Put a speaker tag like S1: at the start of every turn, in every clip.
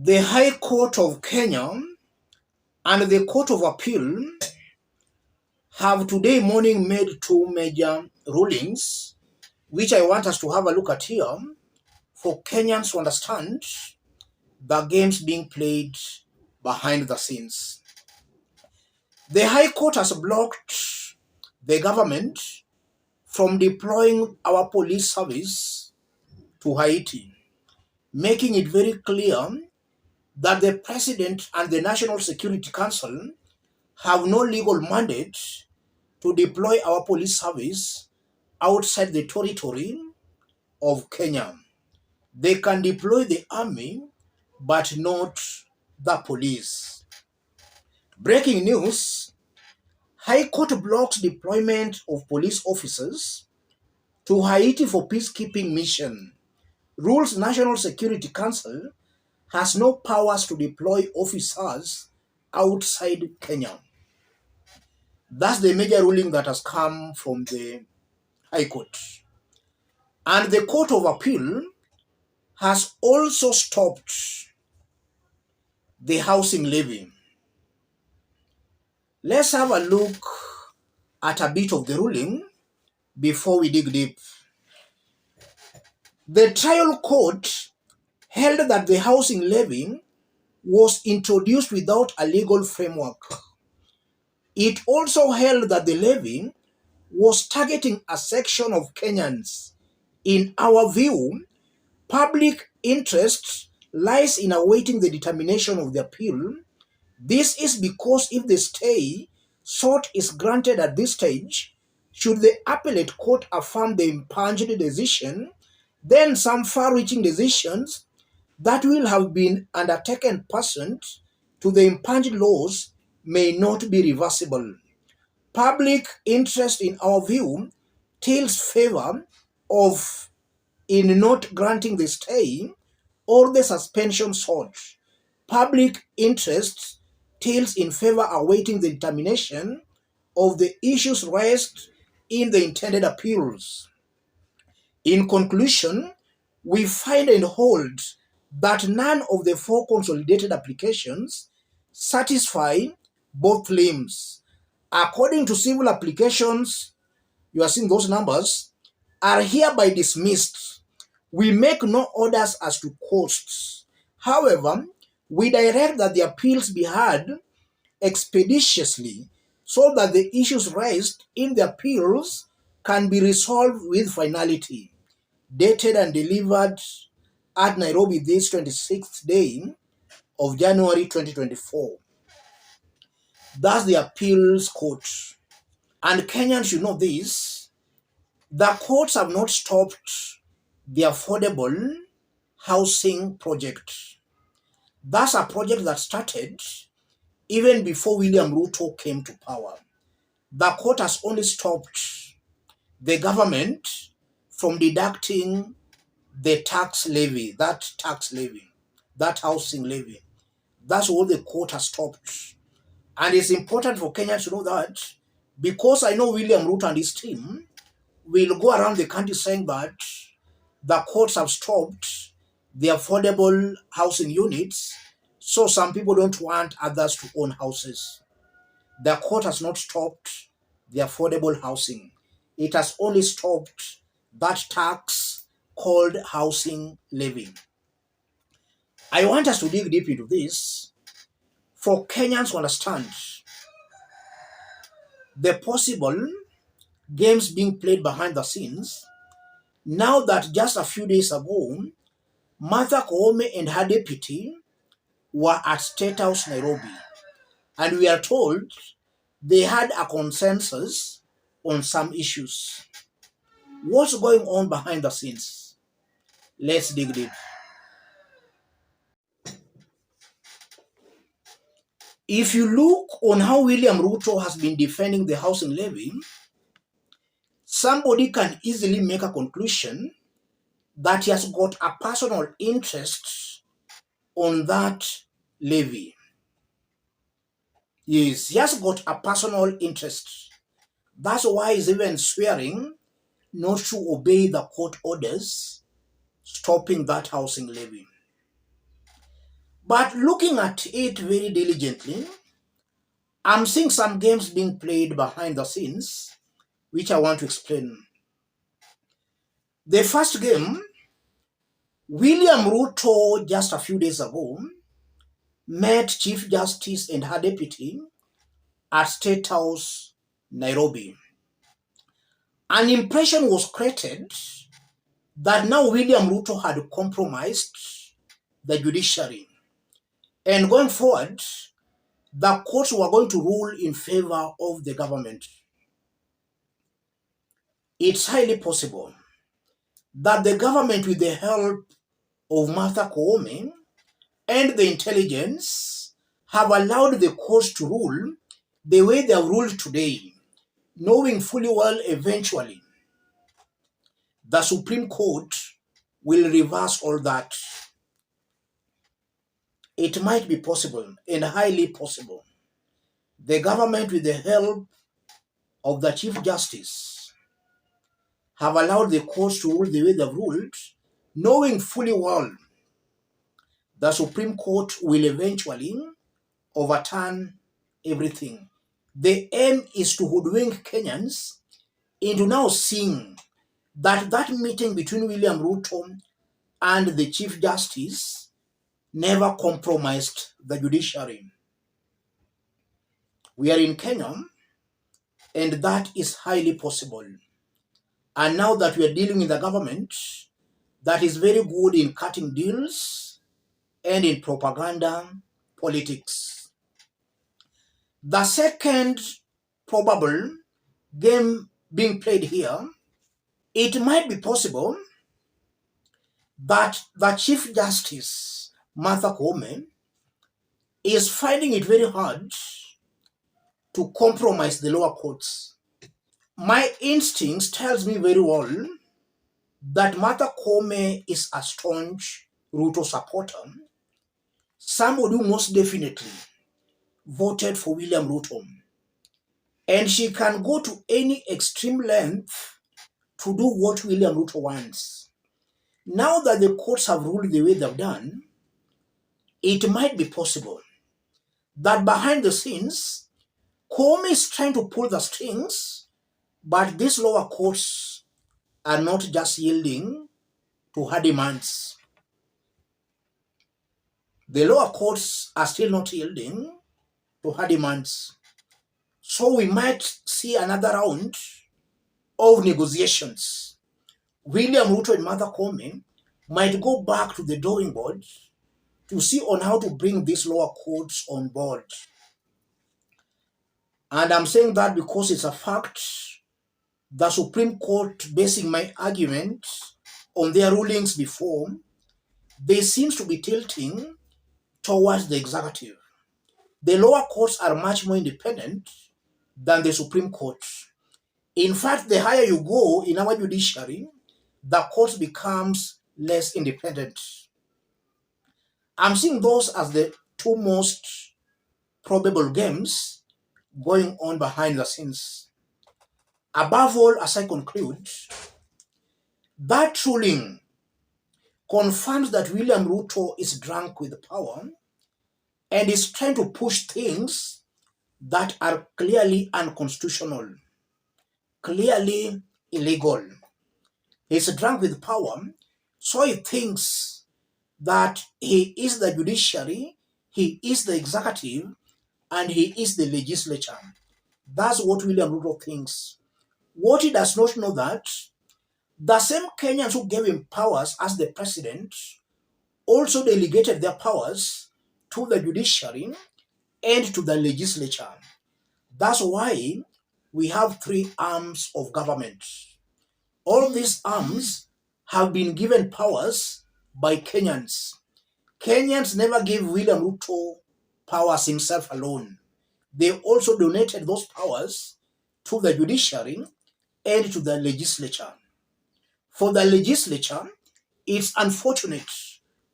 S1: The High Court of Kenya and the Court of Appeal have today morning made two major rulings, which I want us to have a look at here for Kenyans to understand the games being played behind the scenes. The High Court has blocked the government from deploying our police service to Haiti, making it very clear that the President and the National Security Council have no legal mandate to deploy our police service outside the territory of Kenya. They can deploy the army, but not the police. Breaking news: High Court blocks deployment of police officers to Haiti for peacekeeping mission. Rules National Security Council has no powers to deploy officers outside Kenya. That's the major ruling that has come from the High Court. And the Court of Appeal has also stopped the housing levy. Let's have a look at a bit of the ruling before we dig deep. The trial court held that the housing levy was introduced without a legal framework. It also held that the levy was targeting a section of Kenyans. In our view, public interest lies in awaiting the determination of the appeal. This is because if the stay sought is granted at this stage, should the appellate court affirm the impunged decision, then some far-reaching decisions that will have been undertaken pursuant to the impunged laws may not be reversible. Public interest, in our view, tilts favor of in not granting the stay or the suspension sought. Public interest tilts in favor awaiting the determination of the issues raised in the intended appeals. In conclusion, we find and hold that none of the four consolidated applications satisfy both limbs. According to civil applications, you are seeing those numbers, are hereby dismissed. We make no orders as to costs. However, we direct that the appeals be heard expeditiously so that the issues raised in the appeals can be resolved with finality. Dated and delivered at Nairobi this 26th day of January 2024. That's the appeals court. And Kenyans should know this: the courts have not stopped the affordable housing project. That's a project that started even before William Ruto came to power. The court has only stopped the government from deducting the tax levy, that housing levy. That's all the court has stopped. And it's important for Kenyans to know that, because I know William Ruto and his team will go around the country saying that the courts have stopped the affordable housing units, so some people don't want others to own houses. The court has not stopped the affordable housing. It has only stopped that tax called housing levy. I want us to dig deep into this for Kenyans to understand the possible games being played behind the scenes, now that just a few days ago, Martha KOOME and her deputy were at State House, Nairobi, and we are told they had a consensus on some issues. What's going on behind the scenes? Let's dig deep. If you look on how William Ruto has been defending the housing levy, somebody can easily make a conclusion that he has got a personal interest on that levy. Yes, he has got a personal interest. That's why he's even swearing not to obey the court orders stopping that housing levy. But looking at it very diligently, I'm seeing some games being played behind the scenes, which I want to explain. The first game, William Ruto just a few days ago met Chief Justice and her deputy at State House, Nairobi. An impression was created that now William Ruto had compromised the judiciary. And going forward, the courts were going to rule in favor of the government. It's highly possible that the government, with the help of Martha KOOME and the intelligence, have allowed the courts to rule the way they have ruled today, knowing fully well eventually the Supreme Court will reverse all that. It might be possible and highly possible. The government, with the help of the Chief Justice, have allowed the courts to rule the way they've ruled, knowing fully well the Supreme Court will eventually overturn everything. The aim is to hoodwink Kenyans into now seeing that that meeting between William Ruto and the Chief Justice never compromised the judiciary. We are in Kenya, and that is highly possible. And now that we are dealing with a government that is very good in cutting deals and in propaganda politics. The second probable game being played here, it might be possible that the Chief Justice, Martha KOOME, is finding it very hard to compromise the lower courts. My instincts tells me very well that Martha KOOME is a staunch Ruto supporter, somebody who most definitely voted for William Ruto. And she can go to any extreme length to do what William Ruto wants. Now that the courts have ruled the way they've done, it might be possible that behind the scenes, KOOME is trying to pull the strings, but these lower courts are not just yielding to her demands. The lower courts are still not yielding to her demands. So we might see another round of negotiations. William Ruto and Martha KOOME might go back to the drawing board to see on how to bring these lower courts on board. And I'm saying that because it's a fact. The Supreme Court, basing my argument on their rulings before, they seem to be tilting towards the executive. The lower courts are much more independent than the Supreme Court. In fact, the higher you go in our judiciary, the court becomes less independent. I'm seeing those as the two most probable games going on behind the scenes. Above all, as I conclude, that ruling confirms that William Ruto is drunk with power and is trying to push things that are clearly unconstitutional, clearly illegal. He's drunk with power, so he thinks that he is the judiciary, he is the executive, and he is the legislature. That's what William Ruto thinks. What he does not know that the same Kenyans who gave him powers as the president also delegated their powers to the judiciary and to the legislature. That's why we have three arms of government. All these arms have been given powers by Kenyans. Kenyans never gave William Ruto powers himself alone. They also donated those powers to the judiciary and to the legislature. For the legislature, it's unfortunate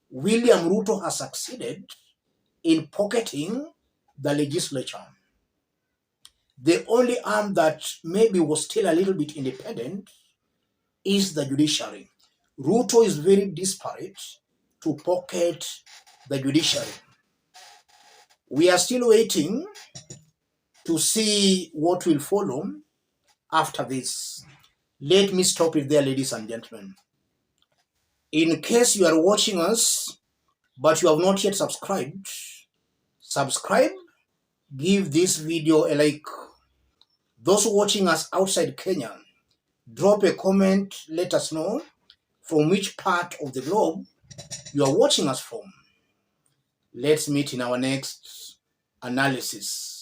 S1: William Ruto has succeeded in pocketing the legislature. The only arm that maybe was still a little bit independent is the judiciary. Ruto is very desperate to pocket the judiciary. We are still waiting to see what will follow after this. Let me stop it there, ladies and gentlemen. In case you are watching us, but you have not yet subscribed, subscribe, give this video a like. Those watching us outside Kenya, drop a comment, let us know from which part of the globe you are watching us from. Let's meet in our next analysis.